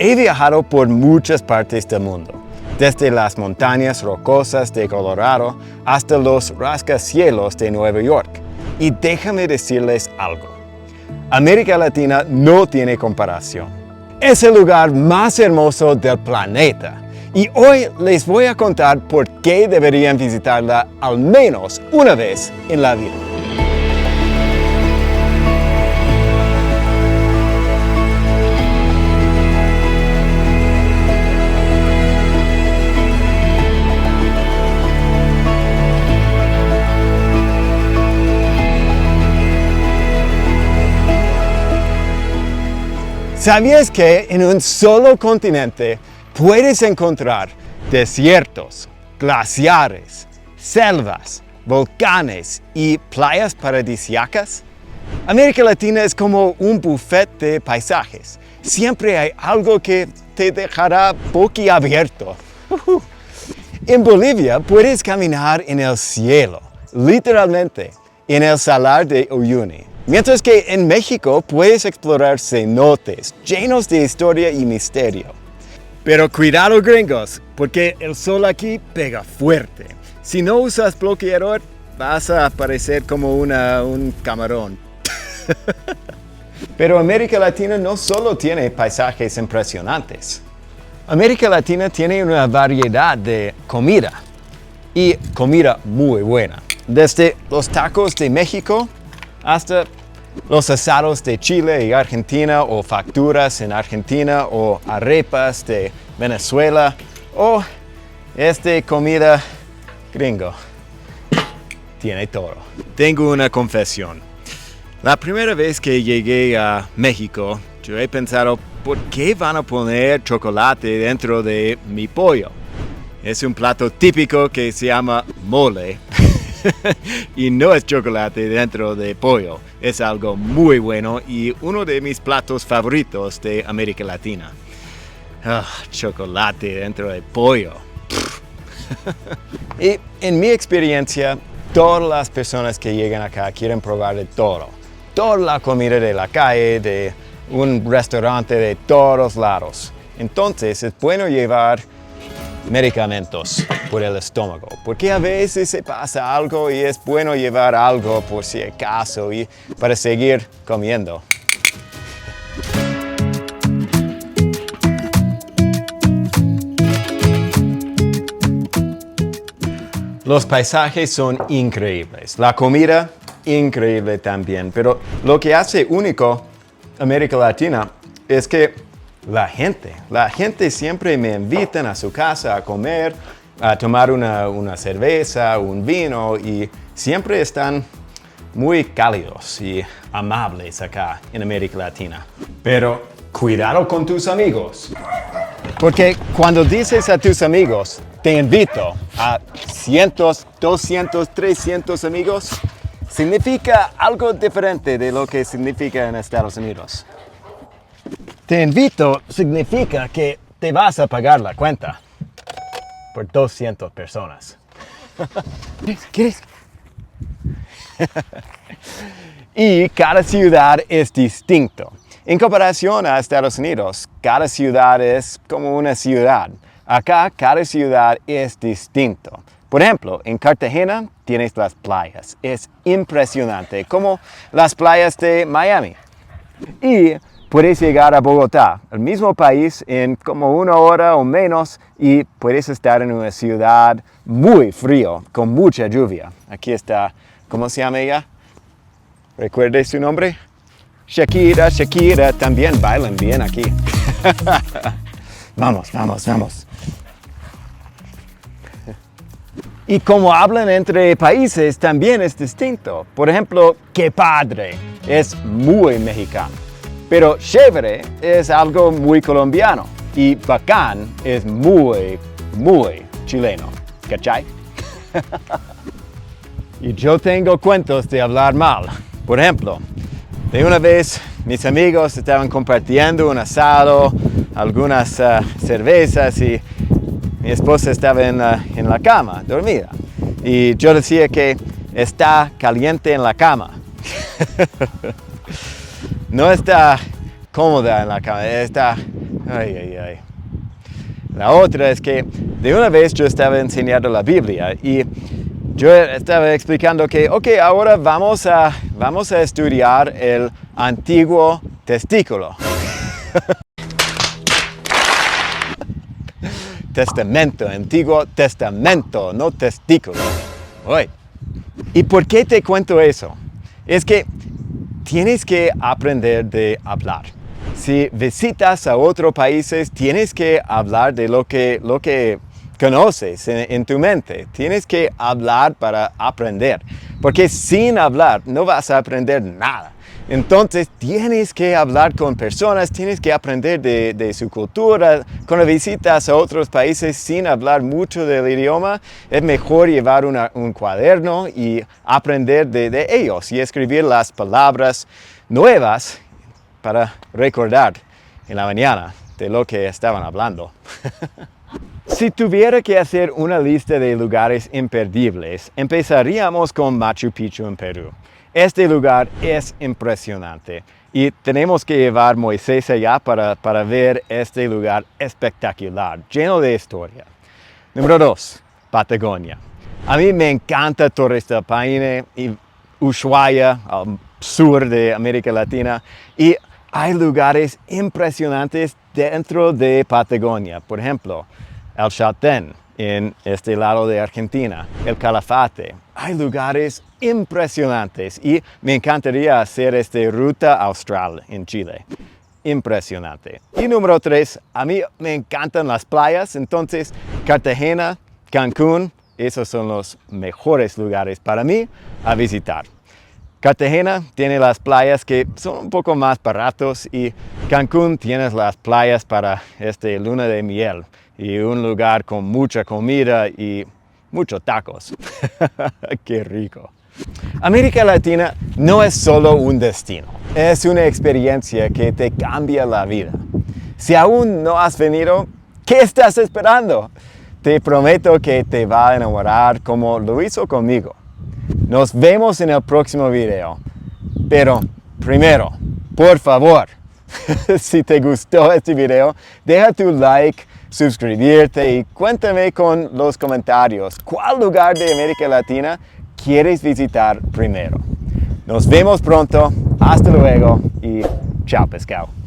He viajado por muchas partes del mundo, desde las montañas rocosas de Colorado hasta los rascacielos de Nueva York. Y déjame decirles algo. América Latina no tiene comparación. Es el lugar más hermoso del planeta. Y hoy les voy a contar por qué deberían visitarla al menos una vez en la vida. ¿Sabías que en un solo continente puedes encontrar desiertos, glaciares, selvas, volcanes y playas paradisíacas? América Latina es como un buffet de paisajes. Siempre hay algo que te dejará boquiabierto. En Bolivia puedes caminar en el cielo, literalmente, en el Salar de Uyuni. Mientras que en México puedes explorar cenotes llenos de historia y misterio. Pero cuidado, gringos, porque el sol aquí pega fuerte. Si no usas bloqueador, vas a parecer como un camarón. Pero América Latina no solo tiene paisajes impresionantes. América Latina tiene una variedad de comida, y comida muy buena. Desde los tacos de México hasta los asados de Chile y Argentina, o facturas en Argentina, o arepas de Venezuela, o comida gringo. Tiene todo. Tengo una confesión. La primera vez que llegué a México, yo he pensado, ¿por qué van a poner chocolate dentro de mi pollo? Es un plato típico que se llama mole. Y no es chocolate dentro de pollo, es algo muy bueno y uno de mis platos favoritos de América Latina. Chocolate dentro de pollo. Y en mi experiencia, todas las personas que llegan acá quieren probar de todo. Toda la comida de la calle, de un restaurante, de todos lados. Entonces es bueno llevar medicamentos por el estómago, porque a veces se pasa algo y es bueno llevar algo por si acaso y para seguir comiendo. Los paisajes son increíbles, la comida increíble también, pero lo que hace único América Latina es que la gente siempre me invitan a su casa a comer, a tomar una cerveza, un vino y siempre están muy cálidos y amables acá en América Latina. Pero cuidado con tus amigos, porque cuando dices a tus amigos, te invito a cientos, 200, 300 amigos, significa algo diferente de lo que significa en Estados Unidos. Te invito significa que te vas a pagar la cuenta por 200 personas. ¿Quieres? Y cada ciudad es distinto. En comparación a Estados Unidos, cada ciudad es como una ciudad. Acá cada ciudad es distinto. Por ejemplo, en Cartagena tienes las playas. Es impresionante, como las playas de Miami. Y puedes llegar a Bogotá, el mismo país, en como 1 hora o menos y puedes estar en una ciudad muy frío, con mucha lluvia. Aquí está, ¿cómo se llama ella? ¿Recuerda su nombre? Shakira, también bailan bien aquí. Vamos. Y como hablan entre países también es distinto. Por ejemplo, qué padre es muy mexicano. Pero chévere es algo muy colombiano y bacán es muy chileno, ¿cachai? Y yo tengo cuentos de hablar mal. Por ejemplo, de una vez mis amigos estaban compartiendo un asado, algunas cervezas y mi esposa estaba en la cama, dormida. Y yo decía que está caliente en la cama. No está cómoda en la cama, está Ay, ay, ay. La otra es que de una vez yo estaba enseñando la Biblia y yo estaba explicando que, ok, ahora vamos a estudiar el Antiguo Testículo. Testamento, Antiguo Testamento, no testículo. Uy. ¿Y por qué te cuento eso? Es que tienes que aprender de hablar. Si visitas a otros países, tienes que hablar de lo que conoces en tu mente. Tienes que hablar para aprender. Porque sin hablar no vas a aprender nada. Entonces tienes que hablar con personas, tienes que aprender de su cultura. Cuando visitas a otros países sin hablar mucho del idioma, es mejor llevar un cuaderno y aprender de ellos y escribir las palabras nuevas para recordar en la mañana de lo que estaban hablando. Si tuviera que hacer una lista de lugares imperdibles, empezaríamos con Machu Picchu en Perú. Este lugar es impresionante y tenemos que llevar a Moisés allá para ver este lugar espectacular, lleno de historia. Número 2, Patagonia. A mí me encanta Torres del Paine y Ushuaia, al sur de América Latina, y hay lugares impresionantes dentro de Patagonia. Por ejemplo, el Chaltén en este lado de Argentina, el Calafate. Hay lugares impresionantes y me encantaría hacer esta ruta austral en Chile. Impresionante. Y número 3, a mí me encantan las playas, entonces Cartagena, Cancún, esos son los mejores lugares para mí a visitar. Cartagena tiene las playas que son un poco más baratos y Cancún tiene las playas para luna de miel y un lugar con mucha comida y muchos tacos. ¡Qué rico! América Latina no es solo un destino, es una experiencia que te cambia la vida. Si aún no has venido, ¿qué estás esperando? Te prometo que te va a enamorar como lo hizo conmigo. Nos vemos en el próximo video. Pero primero, por favor, si te gustó este video, deja tu like, suscribirte y cuéntame con los comentarios cuál lugar de América Latina quieres visitar primero. Nos vemos pronto, hasta luego y chao pescado.